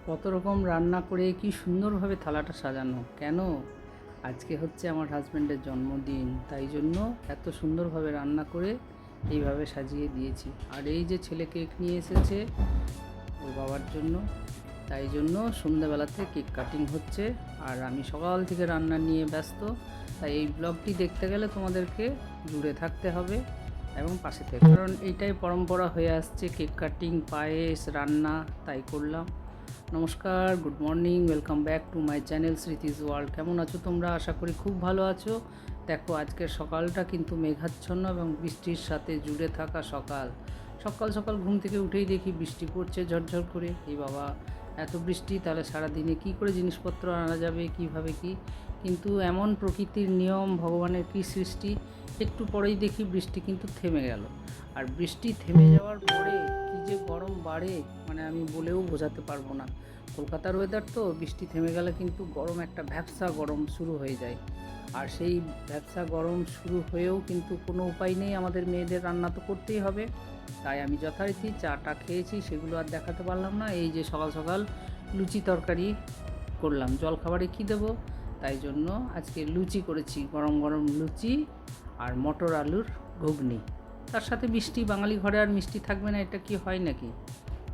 কত রকম রান্না করে কি সুন্দরভাবে থালাটা সাজানো। কেন? আজকে হচ্ছে আমার হাজব্যান্ডের জন্মদিন, তাই জন্য এত সুন্দরভাবে রান্না করে এইভাবে সাজিয়ে দিয়েছি। আর এই যে ছেলে কেক নিয়ে এসেছে ওর বাবার জন্য, তাই জন্য সন্ধ্যাবেলাতে কেক কাটিং হচ্ছে। আর আমি সকাল থেকে রান্না নিয়ে ব্যস্ত, তাই এই ব্লগটি দেখতে গেলে তোমাদেরকে জুড়ে থাকতে হবে এবং পাশে থেকে, কারণ এইটাই পরম্পরা হয়ে আসছে, কেক কাটিং, পায়েস, রান্না, তাই করলাম। নমস্কার, good morning, welcome back to my channel Smriti's world. কেমন আছো তোমরা? আশা করি খুব ভালো আছো। দেখো আজকের সকালটা কিন্তু মেঘাচ্ছন্ন এবং বৃষ্টির সাথে জুড়ে থাকা সকাল। সকাল সকাল ঘুম থেকে উঠেই দেখি বৃষ্টি পড়ছে ঝরঝর করে। এই বাবা, এত বৃষ্টি, তাহলে সারাদিনে কি করে জিনিসপত্র আনা যাবে, কিভাবে কি? কিন্তু এমন প্রকৃতির নিয়ম, ভগবানের কী সৃষ্টি। একটু পরেই দেখি বৃষ্টি কিন্তু থেমে গেল। আর বৃষ্টি থেমে যাওয়ার পরে কী যে গরম বাড়ে, মানে আমি বলেও বোঝাতে পারবো না। কলকাতার ওয়েদার তো, বৃষ্টি থেমে গেলে কিন্তু গরম, একটা ভ্যাপসা গরম শুরু হয়ে যায়। আর সেই ভ্যাপসা গরম শুরু হয়েও কিন্তু কোনো উপায় নেই, আমাদের মেয়েদের রান্না তো করতেই হবে। তাই আমি যথারীতি চাটা খেয়েছি, সেগুলো আর দেখাতে পারলাম না। এই যে সকাল সকাল লুচি তরকারি করলাম, জলখাবারে কী দেবো, তাই জন্য আজকে লুচি করেছি, গরম গরম লুচি আর মটর আলুর ঘুগনি। তার সাথে মিষ্টি, বাঙালি ঘরে আর মিষ্টি থাকবে না, এটা কি হয় নাকি?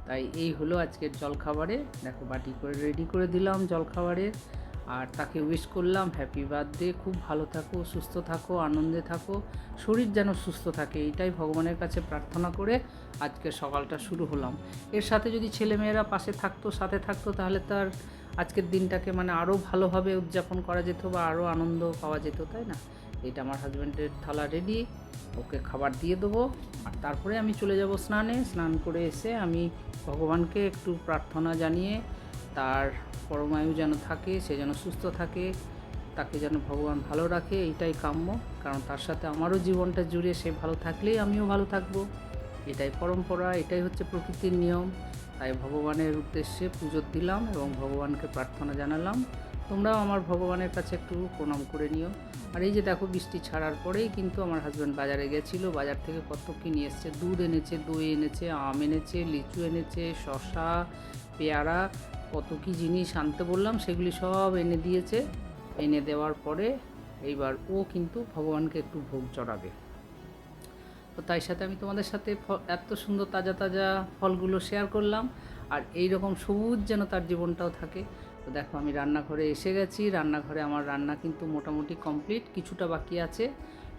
তাই এই হলো আজকের জলখাবারে। দেখো বাটি করে রেডি করে দিলাম জলখাবারের। আর তাকে উইশ করলাম হ্যাপি বার্থডে, খুব ভালো থাকো, সুস্থ থাকো, আনন্দে থাকো, শরীর যেন সুস্থ থাকে, এটাই ভগবানের কাছে প্রার্থনা করে আজকের সকালটা শুরু হলাম। এর সাথে যদি ছেলেমেয়েরা পাশে থাকতো, সাথে থাকতো, তাহলে তার আজকের দিনটাকে মানে আরও ভালোভাবে উদযাপন করা যেত বা আরও আনন্দ পাওয়া যেত, তাই না? এটা আমার হাজব্যান্ডের থালা রেডি, ওকে খাবার দিয়ে দেবো। আর তারপরে আমি চলে যাব স্নানে। স্নান করে এসে আমি ভগবানকে একটু প্রার্থনা জানিয়ে, তার পরমায়ু যেন থাকে, সে যেন সুস্থ থাকে, তাকে যেন ভগবান ভালো রাখে, এইটাই কাম্য। কারণ তার সাথে আমারও জীবনটা জুড়ে, সে ভালো থাকলেই আমিও ভালো থাকবো। এটাই পরম্পরা, এটাই হচ্ছে প্রকৃতির নিয়ম। তাই ভগবানের উদ্দেশ্যে পুজো দিলাম এবং ভগবানকে প্রার্থনা জানালাম। তোমরাও আমার ভগবানের কাছে একটু প্রণাম করে নিও। আর এই যে দেখো বৃষ্টি ছাড়ার পরেই কিন্তু আমার হাজব্যান্ড বাজারে গেছিলো, বাজার থেকে কত কী নিয়ে এসছে, দুধ এনেছে, দই এনেছে, আম এনেছে, লিচু এনেছে, শসা, পেয়ারা, কত কী জিনিস আনতে বললাম, সেগুলি সব এনে দিয়েছে। এনে দেওয়ার পরে এইবার ও কিন্তু ভগবানকে একটু ভোগ চড়াবে। তো তাই সাথে আমি তোমাদের সাথে এত সুন্দর তাজা তাজা ফলগুলো শেয়ার করলাম। আর এই রকম সবুজ যেন তার জীবনটাও থাকে। তো দেখো আমি রান্নাঘরে এসে গেছি। রান্নাঘরে আমার রান্না কিন্তু মোটামুটি কমপ্লিট, কিছুটা বাকি আছে।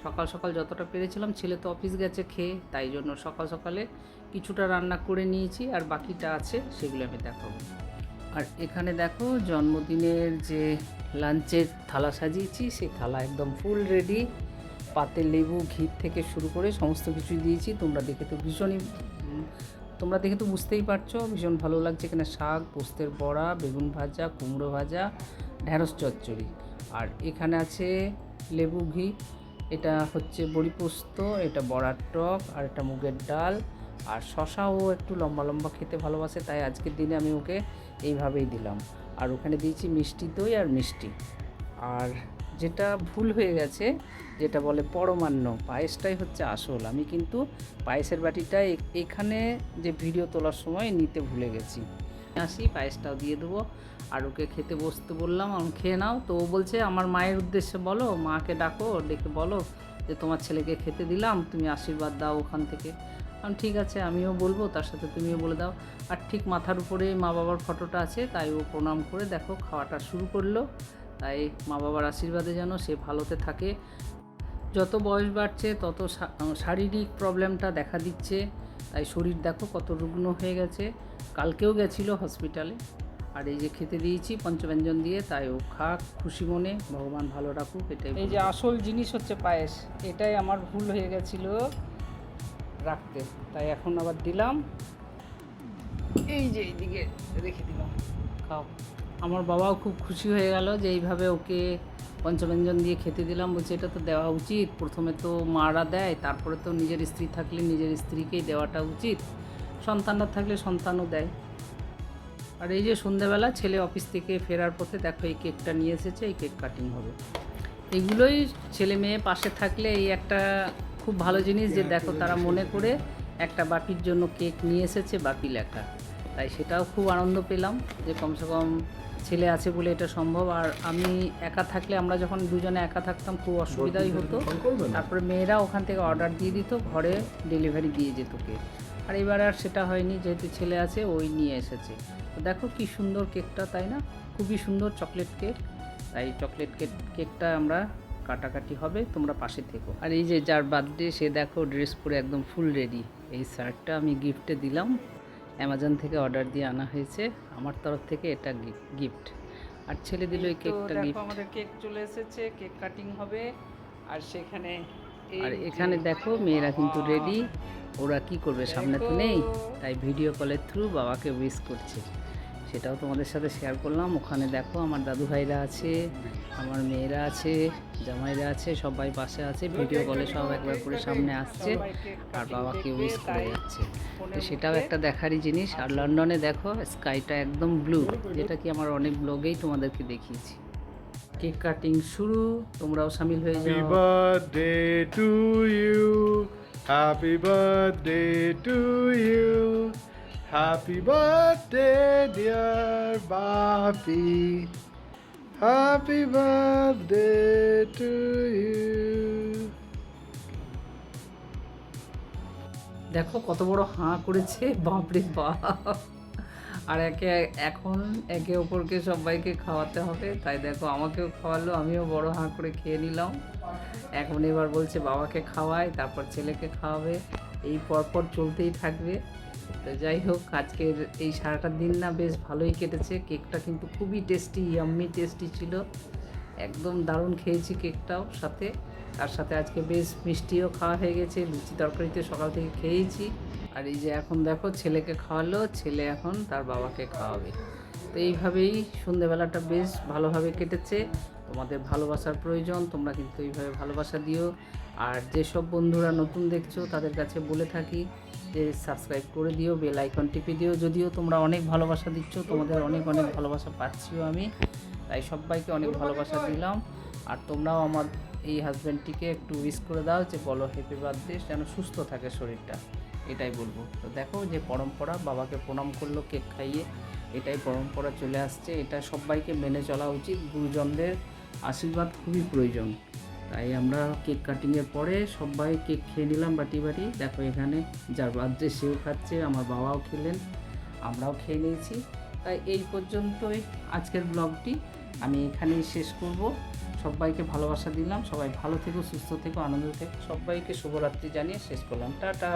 সকাল সকাল যতটা পেরেছিলাম, ছেলে তো অফিস গেছে খেয়ে, তাই জন্য সকাল সকালে কিছুটা রান্না করে নিয়েছি, আর বাকিটা আছে, সেগুলো আমি দেখাবো। আর এখানে দেখো জন্মদিনের যে লাঞ্চের থালা সাজিয়েছি, সেই থালা একদম ফুল রেডি। পাতে লেবু, ঘি থেকে শুরু করে সমস্ত কিছুই দিয়েছি। তোমরা দেখে তো বুঝতেই পারছো ভীষণ ভালো লাগছে। এখানে শাক, পোস্তের বড়া, বেগুন ভাজা, কুমড়ো ভাজা, ঢ্যাঁড়স চচ্চড়ি। আর এখানে আছে লেবু ঘি, এটা হচ্ছে বড়ি পোস্ত, এটা বড়ার টক, আর এটা মুগের ডাল। আর শশাও একটু লম্বা লম্বা খেতে ভালোবাসে, তাই আজকের দিনে আমি ওকে এইভাবেই দিলাম। আর ওখানে দিয়েছি মিষ্টি দই আর মিষ্টি। আর যেটা ভুল হয়ে গেছে, যেটা বলে পরমান্ন, পায়েসটাই হচ্ছে আসল। আমি কিন্তু পায়েসের বাটিটা এখানে যে ভিডিও তোলার সময় নিতে ভুলে গেছি। আসি, পায়েসটাও দিয়ে দেবো। আর ওকে খেতে বসতে বললাম, আমি খেয়ে নাও। তো ও বলছে আমার মায়ের উদ্দেশ্যে বলো, মাকে ডাকো, ডেকে বলো যে তোমার ছেলেকে খেতে দিলাম, তুমি আশীর্বাদ দাও ওখান থেকে। ঠিক আছে, আমিও বলবো, তার সাথে তুমিও বলে দাও। আর ঠিক মাথার উপরে মা বাবার ফটোটা আছে, তাই ও প্রণাম করে দেখো খাওয়াটা শুরু করলো। তাই মা বাবার আশীর্বাদে যেন সে ভালোতে থাকে। যত বয়স বাড়ছে তত শারীরিক প্রবলেমটা দেখা দিচ্ছে, তাই শরীর দেখো কত রুগ্ন হয়ে গেছে। কালকেও গেছিলো হসপিটালে। আর এই যে খেতে দিয়েছি পঞ্চব্যঞ্জন দিয়ে, তাই ও খাক খুশি মনে, ভগবান ভালো রাখুক, এটাই। এই যে আসল জিনিস হচ্ছে পায়েস, এটাই আমার ভুল হয়ে গেছিলো রাখতে, তাই এখন আবার দিলাম। এই যে এইদিকে রেখে দিলাম, খাও। আমার বাবাও খুব খুশি হয়ে গেল যে এইভাবে ওকে পঞ্চব্যঞ্জন দিয়ে খেতে দিলাম। বলছে এটা তো দেওয়া উচিত, প্রথমে তো মারা দেয়, তারপরে তো নিজের স্ত্রী থাকলে নিজের স্ত্রীকেই দেওয়াটা উচিত, সন্তানরা থাকলে সন্তানও দেয়। আর এই যে সন্ধ্যাবেলা ছেলে অফিস থেকে ফেরার পথে দেখো এই কেকটা নিয়ে এসেছে, এই কেক কাটিং হবে। এগুলোই ছেলে মেয়ে পাশে থাকলে এই একটা খুব ভালো জিনিস, যে দেখো তারা মনে করে একটা বাপির জন্য কেক নিয়ে এসেছে, বাপি লেখা। তাই সেটাও খুব আনন্দ পেলাম যে কমসে কম ছেলে আছে বলে এটা সম্ভব। আর আমি একা থাকলে, আমরা যখন দুজনে একা থাকতাম খুব অসুবিধাই হতো। তারপরে মেয়েরা ওখান থেকে অর্ডার দিয়ে দিত, ঘরে ডেলিভারি দিয়ে যেত কেক। আর এবার আর সেটা হয়নি, যেহেতু ছেলে আছে ওই নিয়ে এসেছে। তো দেখো কি সুন্দর কেকটা, তাই না? খুবই সুন্দর চকলেট কেক। তাই চকলেট কেকটা আমরা কাটাকাটি হবে, তোমরা পাশে থেকো। আর এই যে যার বার্থডে সে দেখো ড্রেস পরে একদম ফুল রেডি। এই শার্টটা আমি গিফটে দিলাম, অ্যামাজন থেকে অর্ডার দিয়ে আনা হয়েছে, আমার তরফ থেকে এটা গিফট। আর ছেলে দিল এই কেকটা গিফট। আমাদের কেক চলে এসেছে, কেক কাটিং হবে। আর সেখানে আর এখানে দেখো মেয়েরা কিন্তু রেডি। ওরা কি করবে, সামনে তো নেই, তাই ভিডিও কলের থ্রু বাবাকে উইশ করছে, সেটাও তোমাদের সাথে শেয়ার করলাম। ওখানে দেখো আমার দাদু ভাইরা আছে, আমার মেয়েরা আছে, জামাইরা আছে, সবাই পাশে আছে। ভিডিও কলে সব একবার করে সামনে আসছে আর বাবাকে উইশ করে যাচ্ছে। তো সেটাও একটা দেখারই জিনিস। আর লন্ডনে দেখো স্কাইটা একদম ব্লু, যেটা কি আমার অনেক ব্লগেই তোমাদেরকে দেখিয়েছি। কেক কাটিং শুরু, তোমরাও শামিল হয়ে যাও। Happy birthday to you. Happy birthday to you. Happy birthday, dear Bapi. Happy birthday to you. দেখো কত বড় হাঁ করেছে, বাপরে বাপ। আর এখন একে অপরকে সবাইকে খাওয়াতে হবে, তাই দেখো আমাকেও খাওয়ালো, আমিও বড় হাঁ করে খেয়ে নিলাম। এখন এবার বলছে বাবাকে খাওয়ায়, তারপর ছেলেকে খাওয়াবে, এই পরপর চলতেই থাকবে। তো যাই হোক, আজকের এই সারাটা দিন না বেশ ভালোই কেটেছে। কেকটা কিন্তু খুবই টেস্টি, ইয়াম্মি টেস্টি ছিল, একদম দারুণ খেয়েছি কেকটাও। সাথে তার সাথে আজকে বেশ মিষ্টিও খাওয়া হয়ে গেছে, লুচি তরকারিতে সকাল থেকে খেয়েছি। আর এই যে এখন দেখো ছেলেকে খাওয়ালো, ছেলে এখন তার বাবাকে খাওয়াবে। তো এইভাবেই সন্ধেবেলাটা বেশ ভালোভাবে কেটেছে। তোমাদের ভালোবাসার প্রয়োজন, তোমরা কিন্তু এইভাবে ভালোবাসা দিও। আর যেসব বন্ধুরা নতুন দেখছো তাদের কাছে বলে থাকি যে সাবস্ক্রাইব করে দিও, বেল আইকন টিপে দিও। যদিও তোমরা অনেক ভালোবাসা দিচ্ছ, তোমাদের অনেক অনেক ভালোবাসা পাচ্ছিও আমি, তাই সবাইকে অনেক ভালোবাসা দিলাম। আর তোমরাও আমার এই হাজব্যান্ডটিকে একটু উইশ করে দাও, যে বলো হ্যাপি বার্থডে, যেন সুস্থ থাকে শরীরটা, এটাই বলবো। তো দেখো যে পরম্পরা, বাবাকে প্রণাম করলো কেক খাইয়ে, এটাই পরম্পরা চলে আসছে। এটা সবাইকে মেনে চলা উচিত, গুরুজনদের আশীর্বাদ খুবই প্রয়োজন। তাই আমরা কেক কাটিংয়ের পরে সবাই কেক খেয়ে নিলাম বাটি বাটি। দেখো এখানে যার বার্থডে সেও খাচ্ছে, আমার বাবাও খেলেন, আমরাও খেয়ে নিয়েছি। তাই এই পর্যন্তই আজকের ব্লগটি আমি এখানেই শেষ করব। সবাইকে ভালোবাসা দিলাম, সবাই ভালো থেকো, সুস্থ থেকো, আনন্দ থেকো। সবাইকে শুভরাত্রি জানিয়ে শেষ করলাম। টাটা।